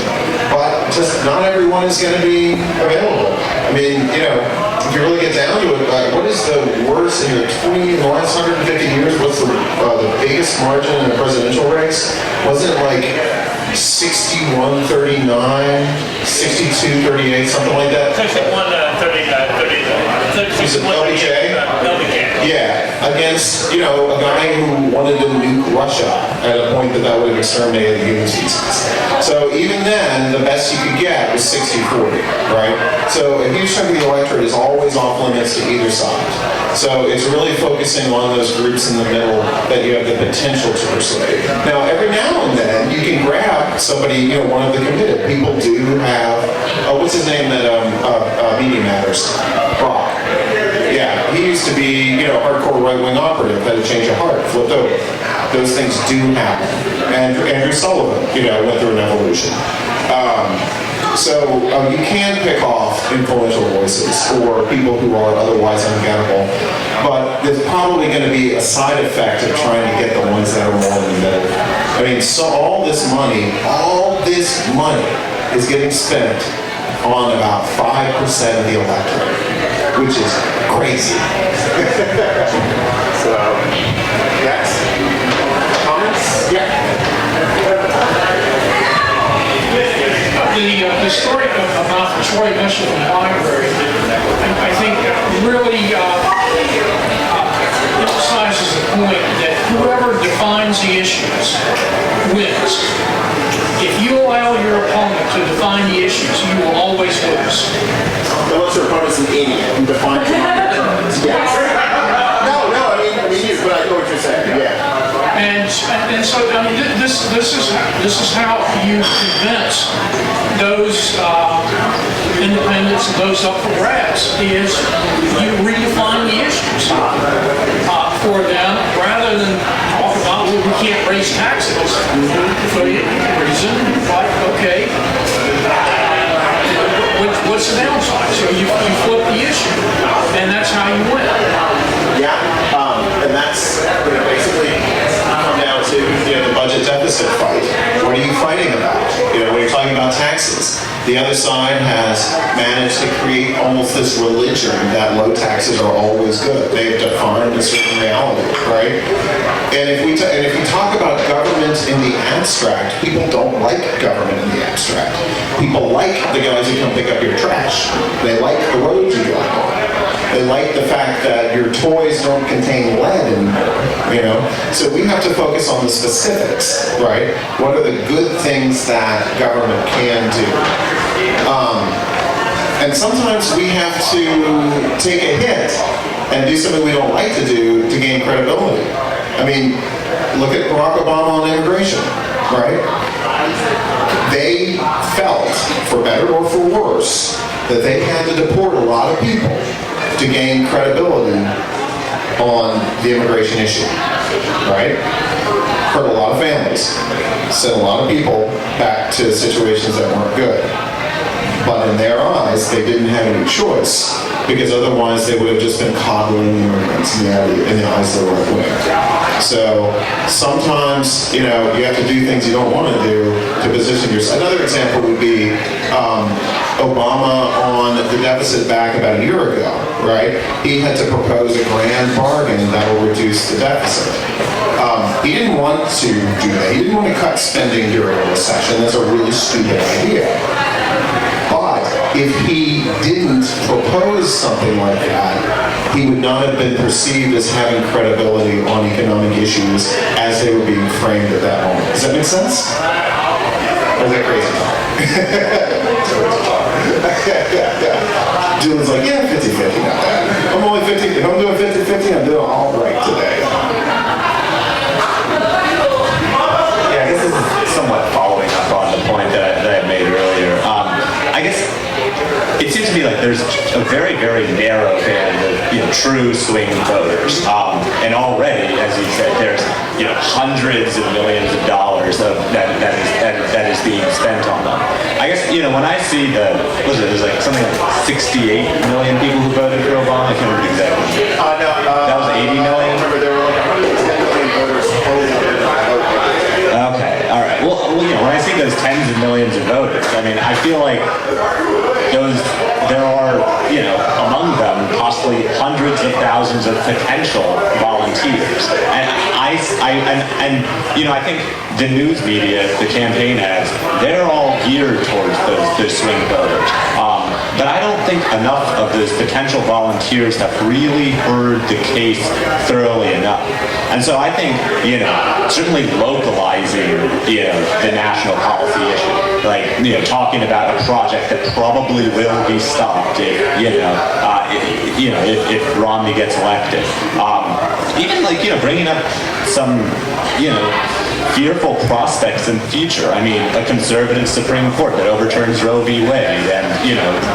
But just not everyone is going to be available. I mean, you know, if you really get down to it, what is the worst in the last 150 years? What's the biggest margin in a presidential race? Wasn't it like 61-39, 62-38, something like that? 61-30. Is it LBJ? Yeah, against, you know, a guy who wanted to nuke Russia at a point that would have exterminated the human species. So even then, the best you could get was 60-40, right? So a huge chunk of the electorate is always off limits to either side. So it's really focusing on those groups in the middle that you have the potential to persuade. Now, every now and then, you can grab somebody, one of the committed. People do have, what's his name that Media Matters? Brock. Yeah, he used to be, hardcore right-wing operative, had a change of heart, flipped over. Those things do happen. And Andrew Sullivan, went through an evolution. So you can pick off influential voices or people who are otherwise ungettable, but there's probably going to be a side effect of trying to get the ones that are more in the middle. I mean, so all this money is getting spent on about 5% of the electorate, which is crazy. So, next. Comments? Yeah. The story about the Troy Michigan Library, I think really emphasizes the point that whoever defines the issues wins. If you allow your opponent to define the issues, you will always lose. Unless your opponent's an idiot who defines your opponent. Yes. No, I mean, but I know what you're saying. Yeah. And so this is how you convince those independents and those up for grabs is you redefine the issues for them rather than talk about, well, we can't raise taxes for the reason, like, okay, what's the downside? So you flip the issue, and that's how you win. Yeah, and that's basically come down to the budget deficit fight. What are you fighting about? When you're talking about taxes, the other side has managed to create almost this religion that low taxes are always good. They've defined a certain reality, right? And if you talk about government in the abstract, people don't like government in the abstract. People like the guys who come pick up your trash. They like the roads you drive on. They like the fact that your toys don't contain lead anymore, So we have to focus on the specifics, right? What are the good things that government can do? And sometimes we have to take a hit and do something we don't like to do to gain credibility. I mean, look at Barack Obama on immigration, right? They felt, for better or for worse, that they had to deport a lot of people to gain credibility on the immigration issue, right? Hurt a lot of families, sent a lot of people back to situations that weren't good. But in their eyes, they didn't have any choice, because otherwise they would have just been coddling immigrants in the eyes of the right wing. So sometimes, you have to do things you don't want to do to position yourself. Another example would be Obama on the deficit back about a year ago, right? He had to propose a grand bargain that will reduce the deficit. He didn't want to do that. He didn't want to cut spending during a recession. That's a really stupid idea. But if he didn't propose something like that, he would not have been perceived as having credibility on economic issues as they were being framed at that moment. Does that make sense? Or is that crazy? Julian's like, yeah, 50-50, not bad. I'm only 50, if I'm doing 50-50, I'm doing all right today. Yeah, I guess this is somewhat following up on the point that I made earlier. I guess it seems to me like there's a very, very narrow band of true swing voters, and already, as you said, there's hundreds of millions of dollars that is being spent on them. I guess when I see there's like something like 68 million people who voted for Obama. I can't remember exactly. That was 80 million. I remember there were like 110 million voters Okay, all right. Well, when I see those tens of millions of voters, I mean, I feel like there are, among them possibly hundreds of thousands of potential volunteers, and I think the news media, the campaign ads, they're all geared towards those swing voters. But I don't think enough of those potential volunteers have really heard the case thoroughly enough. And so I think, certainly localizing, the national policy issue, like, talking about a project that probably will be stopped if, if Romney gets elected. Even like, bringing up some, fearful prospects in the future. I mean, a conservative Supreme Court that overturns Roe v. Wade, and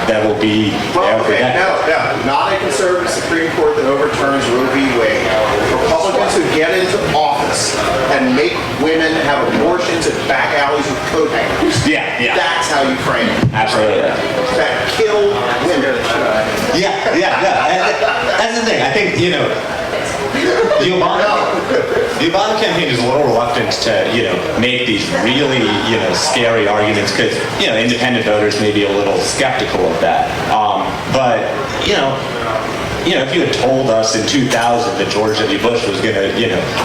that will be there for decades. No, not a conservative Supreme Court that overturns Roe v. Wade. Republicans who get into office and make women have abortions at back alleys with coat hangers. Yeah. That's how you frame it. Absolutely. That kill women. Yeah. That's the thing. I think, the Obama campaign is a little reluctant to, make these really, scary arguments because, independent voters may be a little skeptical of that. But, if you had told us in 2000 that George W. Bush was going to,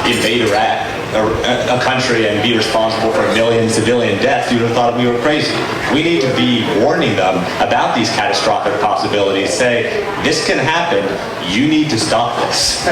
invade Iraq, a country, and be responsible for 1 million civilian deaths, you would have thought we were crazy. We need to be warning them about these catastrophic possibilities. Say, this can happen. You need to stop this.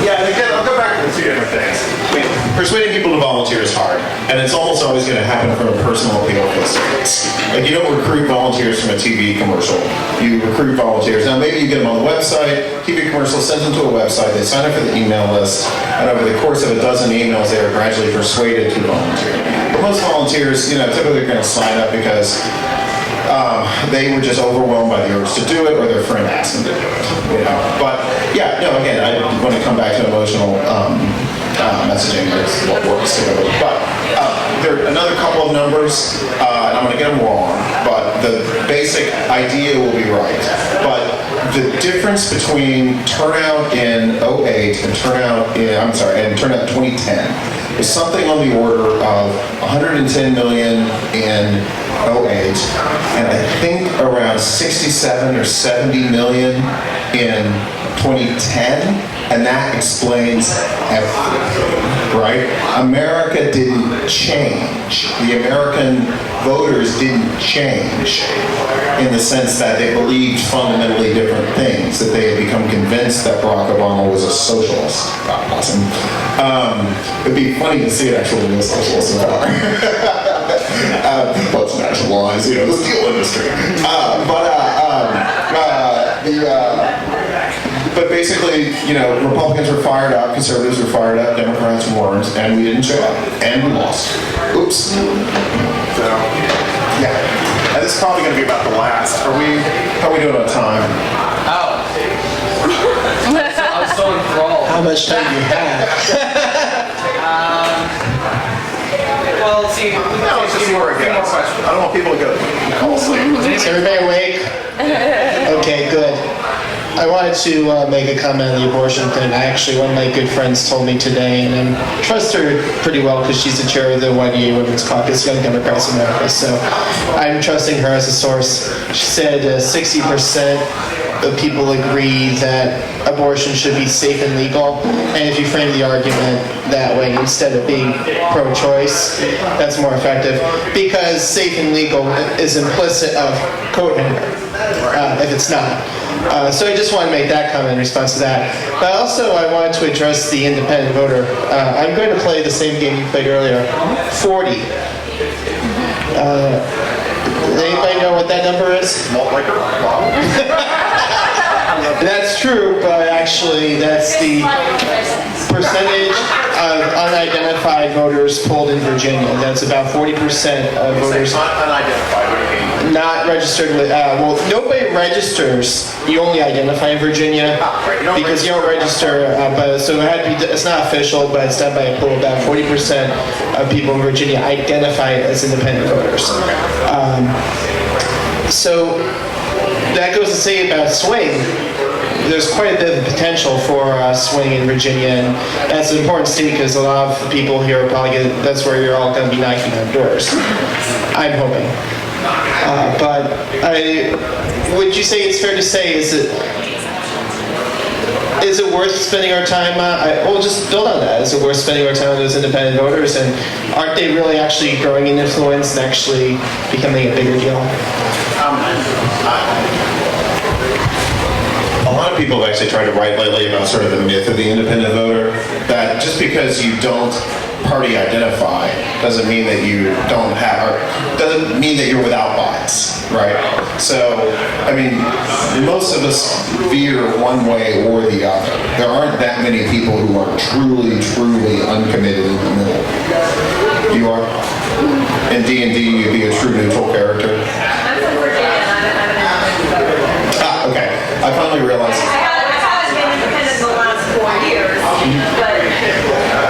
Yeah, and again, I'll go back to the two different things. I mean, persuading people to volunteer is hard, and it's almost always going to happen from a personal appeal for the students. Like, you don't recruit volunteers from a TV commercial. You recruit volunteers. Now, maybe you get them on the website, TV commercial sends them to a website, they sign up for the email list, and over the course of a dozen emails, they are gradually persuaded to volunteer. But most volunteers, typically are going to sign up because they were just overwhelmed by the urge to do it, or their friend asked them to do it. But again, I want to come back to emotional messaging. That's what works together. But there are another couple of numbers, and I'm going to get them wrong. But the basic idea will be right. But the difference between turnout in 08 and turnout in 2010 was something on the order of 110 million in 08, and I think around 67 or 70 million in 2010, and that explains everything, right? America didn't change. The American voters didn't change in the sense that they believed fundamentally different things, that they had become convinced that Barack Obama was a socialist. Awesome. It'd be funny to see an actual real socialist in power. Let's nationalize, the steel industry. But basically, Republicans were fired up, conservatives were fired up, Democrats weren't, and we didn't show up, and we lost. Oops. So, yeah. And this is probably going to be about the last. How are we doing on time? Oh. I was so enthralled. How much time do you have? Well, let's see. No, it's just more again. I don't want people to go fall asleep. Is everybody awake? Okay, good. I wanted to make a comment on the abortion thing. One of my good friends told me today, and I trust her pretty well because she's the chair of the YDA Women's Caucus, Young Democrats of America, so I'm trusting her as a source. She said 60% of people agree that abortion should be safe and legal, and if you frame the argument that way instead of being pro-choice, that's more effective, because safe and legal is implicit of coat hanger, if it's not. So I just want to make that comment in response to that. But also I wanted to address the independent voter. I'm going to play the same game you played earlier. 40. Anybody know what that number is? Malt liquor? That's true, but actually that's the percentage of unidentified voters polled in Virginia. That's about 40% of voters. Unidentified, what do you mean? Not registered with, nobody registers. You only identify in Virginia because you don't register, but so it's not official, but it's done by a poll. About 40% of people in Virginia identify as independent voters. So that goes to say about swing. There's quite a bit of potential for swing in Virginia, and that's an important state because a lot of people here are probably that's where you're all going to be knocking on doors. I'm hoping. But would you say it's fair to say, is it worth spending our time we'll just build on that. Is it worth spending our time on those independent voters, and aren't they really actually growing in influence and actually becoming a bigger deal? people have actually tried to write lately about sort of the myth of the independent voter, that just because you don't party identify doesn't mean that you don't have, or doesn't mean that you're without bias, right? So, I mean, most of us veer one way or the other. There aren't that many people who are truly, truly uncommitted in the middle. You are? In D&D, you'd be a true neutral character? I'm from Virginia and I haven't Ah, okay. I finally realized. I haven't been independent in the last 4 years, but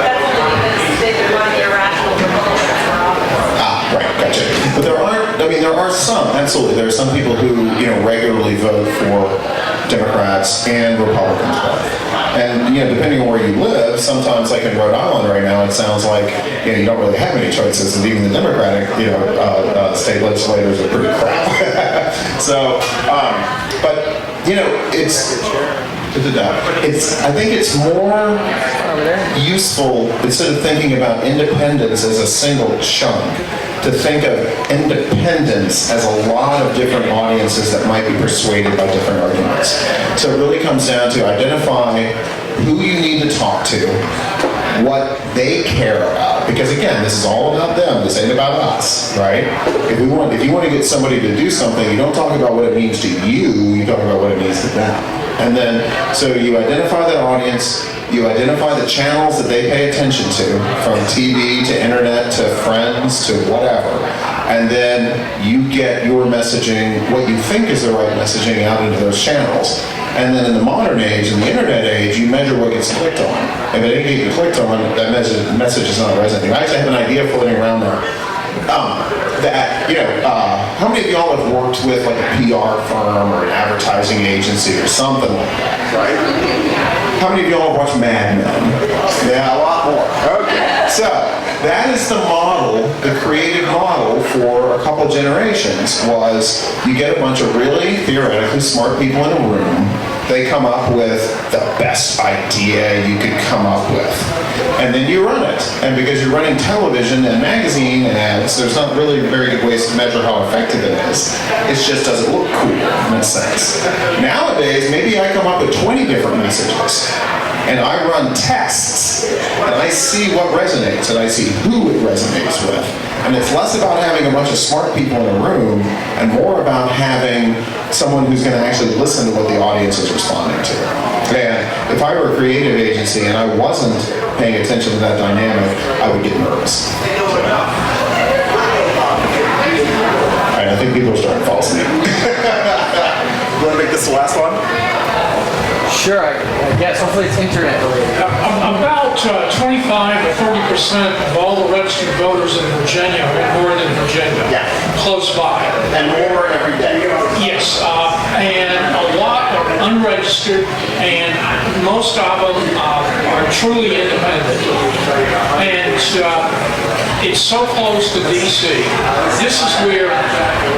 that's only because they've been running irrational proposals for office. Ah, right, gotcha. But there aren't, I mean, there are some, absolutely. There are some people who, regularly vote for Democrats and Republicans both. And, depending on where you live, sometimes, like in Rhode Island right now, it sounds like, you don't really have any choices, and even the Democratic, state legislators are pretty crap. So, but, I think it's more useful, instead of thinking about independence as a single chunk, to think of independence as a lot of different audiences that might be persuaded by different arguments. So it really comes down to identify who you need to talk to, what they care about, because again, this is all about them, this ain't about us, right? If you want to get somebody to do something, you don't talk about what it means to you talk about what it means to them. And then, so you identify that audience, you identify the channels that they pay attention to, from TV to internet to friends to whatever, and then you get your messaging, what you think is the right messaging, out into those channels. And then in the modern age, in the internet age, you measure what gets clicked on. If it ain't getting clicked on, that message is not resonating. I actually have an idea floating around there. How many of y'all have worked with like a PR firm or an advertising agency or something like that, right? How many of y'all have watched Mad Men? Yeah, a lot more. Okay. So, that is the model, the creative model for a couple generations, was you get a bunch of really theoretically smart people in a room, they come up with the best idea you could come up with. And then you run it. And because you're running television and magazine ads, there's not really very good ways to measure how effective it is. It just doesn't look cool in a sense. Nowadays, maybe I come up with 20 different messages. And I run tests, and I see what resonates, and I see who it resonates with. And it's less about having a bunch of smart people in a room, and more about having someone who's going to actually listen to what the audience is responding to. And if I were a creative agency and I wasn't paying attention to that dynamic, I would get nervous. All right, I think people are starting to fall asleep. You want to make this the last one? Sure, I guess. Hopefully it's internet related. About 25 to 30% of all the registered voters in Virginia are in Northern Virginia. Yeah. Close by. And more every day. Yes, and a lot are unregistered, and most of them are truly independent. And it's so close to D.C. This is where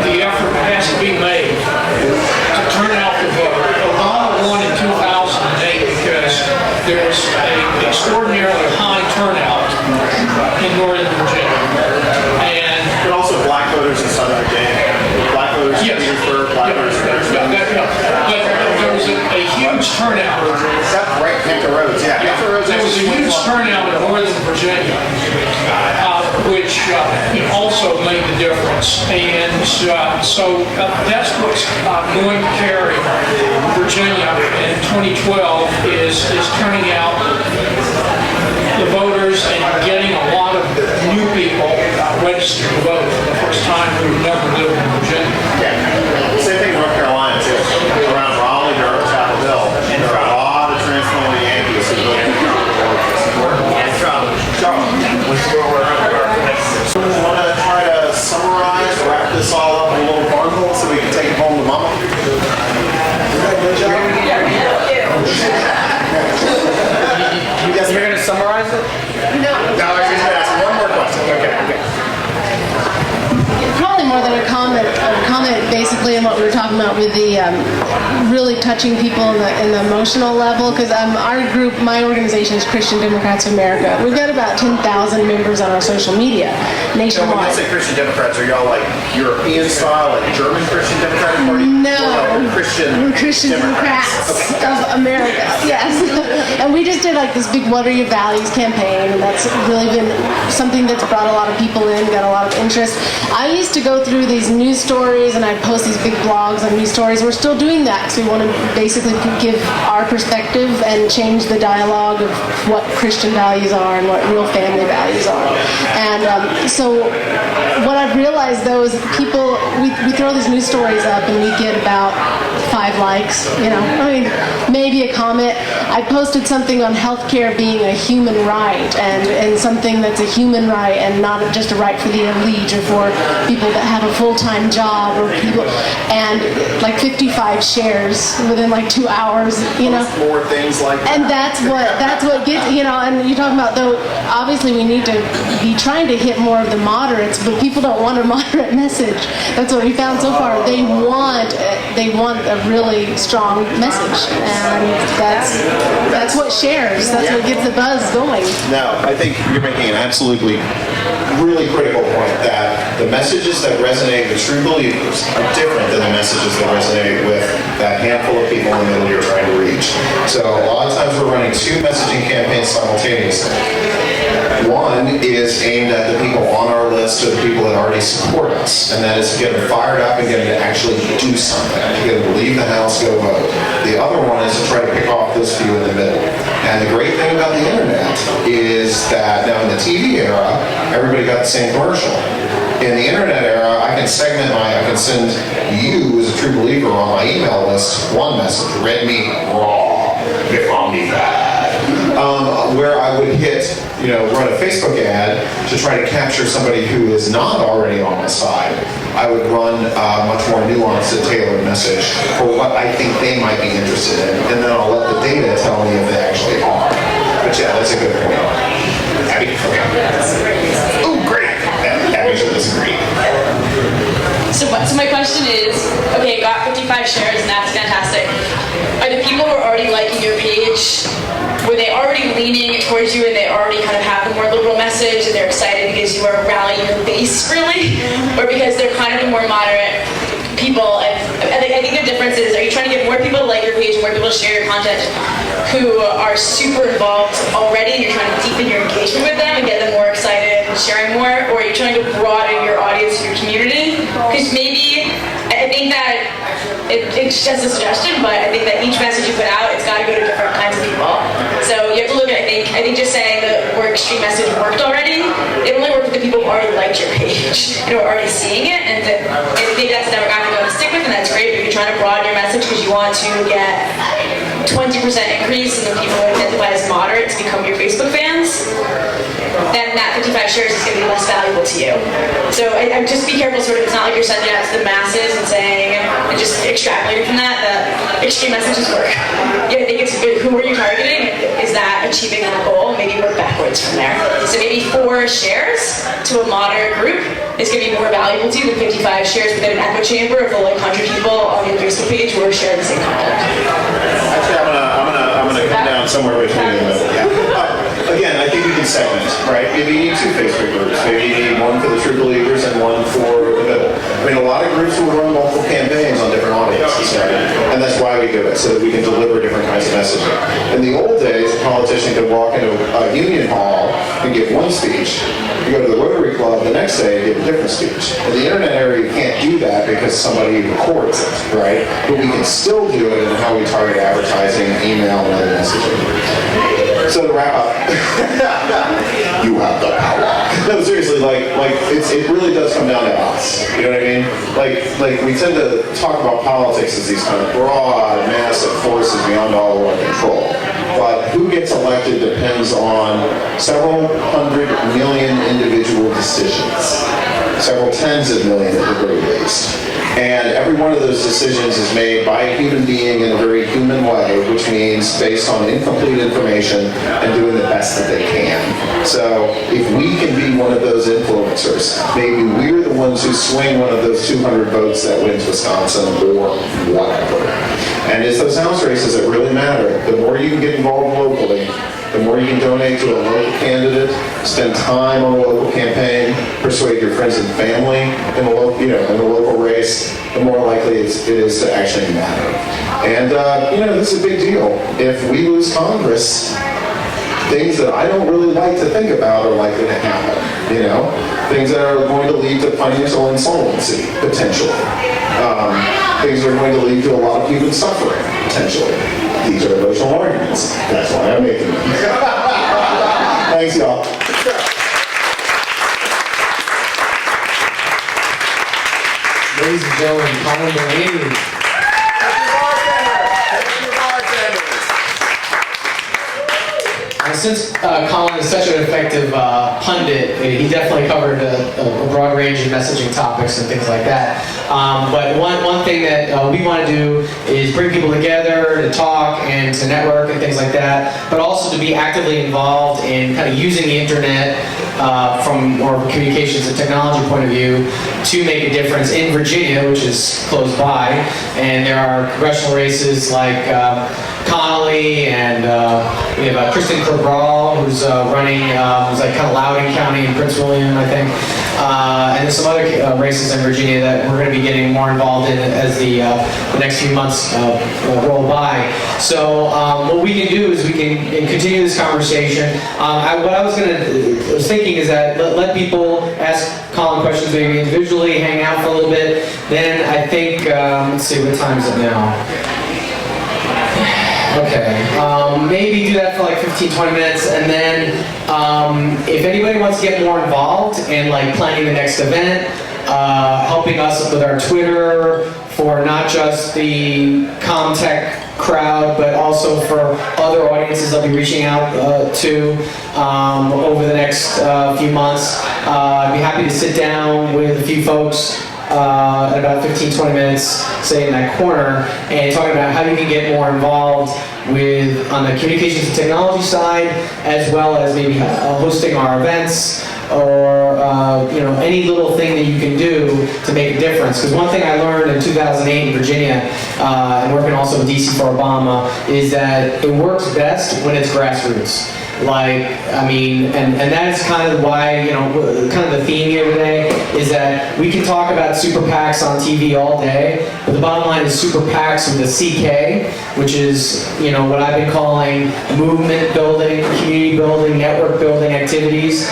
the effort has to be made to turn out the vote. Obama won in 2008 because there was an extraordinarily high turnout in Northern Virginia. But also black voters in Southern Virginia. Black voters in Petersburg, black voters in Petersburg. But there was a huge turnout. Except right Hampton Roads, yeah. There was a huge turnout in Northern Virginia, which also made the difference. And so that's what's going to carry Virginia in 2012 is turning out the voters and getting a lot of new people registered to vote for the first time who never lived in Virginia. Yeah. Same thing in North Carolina, too. Around Raleigh, Durham, Chapel Hill, there are a lot of transplanted Yankees who vote for Charlotte. So we want to try to summarize, wrap this all up in a little bundle so we can take it home to Mama. Good job. You guys are going to summarize it? No, I was just going to ask one more question. Okay. Probably more than a comment basically on what we were talking about with the really touching people in the emotional level, because our group, my organization is Christian Democrats of America. We've got about 10,000 members on our social media nationwide. So when you say Christian Democrats, are y'all like European style, like German Christian Democratic Party? No. Christian. Christian Democrats of America, yes. And we just did like this big "What Are Your Values" campaign, and that's really been something that's brought a lot of people in, got a lot of interest. I used to go through these news stories, and I'd post these big blogs on news stories. We're still doing that because we want to basically give our perspective and change the dialogue of what Christian values are and what real family values are. And so what I've realized though is people, we throw these news stories up and we get about 5 likes, I mean, maybe a comment. I posted something on healthcare being a human right and something that's a human right and not just a right for the elite or for people that have a full-time job or people, and like 55 shares within like 2 hours, More things like that. And that's what gets, and you're talking about, though, obviously we need to be trying to hit more of the moderates, but people don't want a moderate message. That's what we found so far. They want a really strong message, and that's what shares. That's what gets the buzz going. Now, I think you're making an absolutely really critical point that the messages that resonate with true believers are different than the messages that resonate with that handful of people in the middle you're trying to reach. So a lot of times we're running 2 messaging campaigns simultaneously. One is aimed at the people on our list or the people that already support us, and that is to get them fired up and get them to actually do something, to get them to leave the house, go vote. The other one is to try to pick off those few in the middle. And the great thing about the internet is that now in the TV era, everybody got the same commercial. In the internet era, I can send you as a true believer on my email list one message, red meat, raw, if omni bad. Where I would hit, run a Facebook ad to try to capture somebody who is not already on my side. I would run a much more nuanced and tailored message for what I think they might be interested in, and then I'll let the data tell me if they actually are. But yeah, that's a good point. Abby? Okay. Oh, great. Abby should disagree. So my question is, okay, got 55 shares and that's fantastic. Are the people who are already liking your page, were they already leaning towards you and they already kind of have the more liberal message and they're excited because you are rallying your base, really? Or because they're kind of the more moderate people? And I think the difference is, are you trying to get more people to like your page and more people to share your content who are super involved already and you're trying to deepen your engagement with them and get them more excited and sharing more? Or are you trying to broaden your audience, your community? Because maybe, I think that it's just a suggestion, but I think that each message you put out, it's got to go to different kinds of people. So you have to look at, I think just saying the more extreme message worked already, it only worked with the people who already liked your page and who are already seeing it, and maybe that's never going to stick with, and that's great, but if you're trying to broaden your message because you want to get 20% increase in the people who identify as moderate to become your Facebook fans, then that 55 shares is going to be less valuable to you. So I just be careful, it's not like you're sending it out to the masses and saying, and just extrapolating from that, extreme messages work. Yeah, I think it's good. Who are you targeting? Is that achieving that goal? Maybe work backwards from there. So maybe 4 shares to a moderate group is going to be more valuable to you than 55 shares within an echo chamber of the 100 people on your Facebook page who are sharing the same content. Actually, I'm gonna come down somewhere between the middle. Yeah. Again, I think you can segment, right? Maybe you need 2 Facebook groups. Maybe you need one for the true believers and one for the middle. I mean, a lot of groups will run multiple campaigns on different audiences, right? And that's why we do it, so that we can deliver different kinds of messaging. In the old days, a politician could walk into a union hall and give one speech. You go to the Rotary Club the next day and give a different speech. In the internet area, you can't do that because somebody records it, right? But we can still do it in how we target advertising, email, and other messaging. So to wrap up, you have the power. No, seriously, it really does come down to us. You know what I mean? Like we tend to talk about politics as these kind of broad, massive forces beyond all of our control. But who gets elected depends on several 100 million individual decisions, several tens of million at the very least. And every one of those decisions is made by a human being in a very human way, which means based on incomplete information and doing the best that they can. So if we can be one of those influencers, maybe we're the ones who swing one of those 200 votes that wins Wisconsin or whatever. And it's those House races that really matter. The more you can get involved locally, The more you can donate to a local candidate, spend time on a local campaign, persuade your friends and family in the local, in the local race, the more likely it is to actually matter. And this is a big deal. If we lose Congress, things that I don't really like to think about are likely to happen. Things that are going to lead to financial insolvency, potentially. Things that are going to lead to a lot of human suffering, potentially. These are emotional arguments. That's why I'm making them. Thanks, y'all. Ladies and gentlemen, Colin Delany. Since Colin is such an effective pundit, he definitely covered a broad range of messaging topics and things like that. But one thing that we want to do is bring people together to talk and to network and things like that, but also to be actively involved in kind of using the internet from more of a communications and technology point of view to make a difference in Virginia, which is close by. And there are congressional races like Connolly, and we have Kristen Cabral, who's running, who's like kind of Loudoun County and Prince William, I think. And there's some other races in Virginia that we're going to be getting more involved in as the next few months roll by. So what we can do is we can continue this conversation. What I was thinking is that let people ask Colin questions maybe individually, hang out for a little bit. Then I think, let's see, what time is it now? Okay, maybe do that for like 15-20 minutes, and then if anybody wants to get more involved in like planning the next event, helping us with our Twitter for not just the Comtech crowd, but also for other audiences I'll be reaching out to over the next few months. I'd be happy to sit down with a few folks at about 15-20 minutes, say in that corner, and talking about how you can get more involved with on the communications and technology side, as well as maybe hosting our events, or any little thing that you can do to make a difference. Because one thing I learned in 2008 in Virginia, and working also in DC for Obama, is that it works best when it's grassroots. And that is kind of why, kind of the theme here today is that we can talk about super PACs on TV all day, but the bottom line is super PACs with a CK, which is, what I've been calling movement building, community building, network building activities,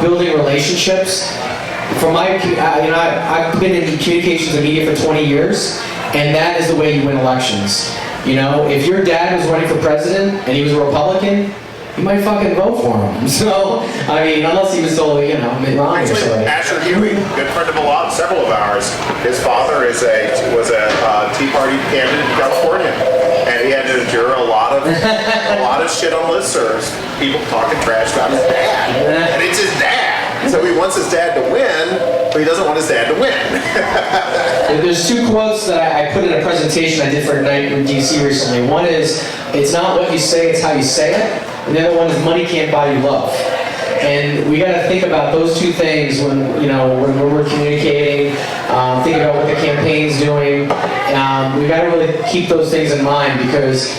building relationships. I've been in communications and media for 20 years, and that is the way you win elections. If your dad was running for president and he was a Republican, you might fucking vote for him. So, unless he was still, Mitt Romney or something. Asher Huey, good friend of several of ours. His father was a Tea Party candidate in California, and he had to endure a lot of shit on listservs. People talking trash about his dad, and it's his dad. So he wants his dad to win, but he doesn't want his dad to win. There's two quotes that I put in a presentation I did for a night in DC recently. One is, "It's not what you say, it's how you say it." And the other one is, "Money can't buy you love." And we got to think about those two things when we're communicating. Think about what the campaign's doing. We got to really keep those things in mind, because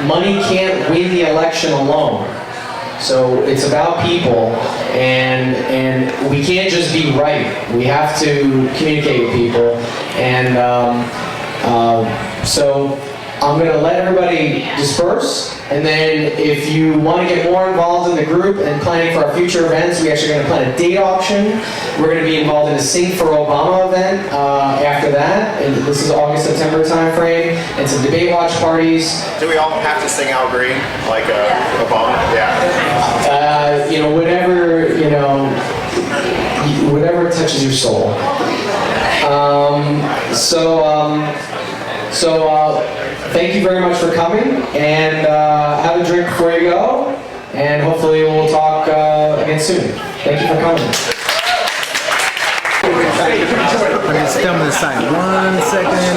money can't win the election alone. So it's about people, and we can't just be right. We have to communicate with people, and so I'm going to let everybody disperse, and then if you want to get more involved in the group and planning for our future events, we're actually going to plan a date auction. We're going to be involved in a Sing for Obama event after that, and this is August, September time frame, and some debate watch parties. Do we all have to sing Al Green like Obama? Yeah. Whatever touches your soul. Thank you very much for coming, and have a drink before you go, and hopefully we'll talk again soon. Thank you for coming. I'm going to step aside 1 second.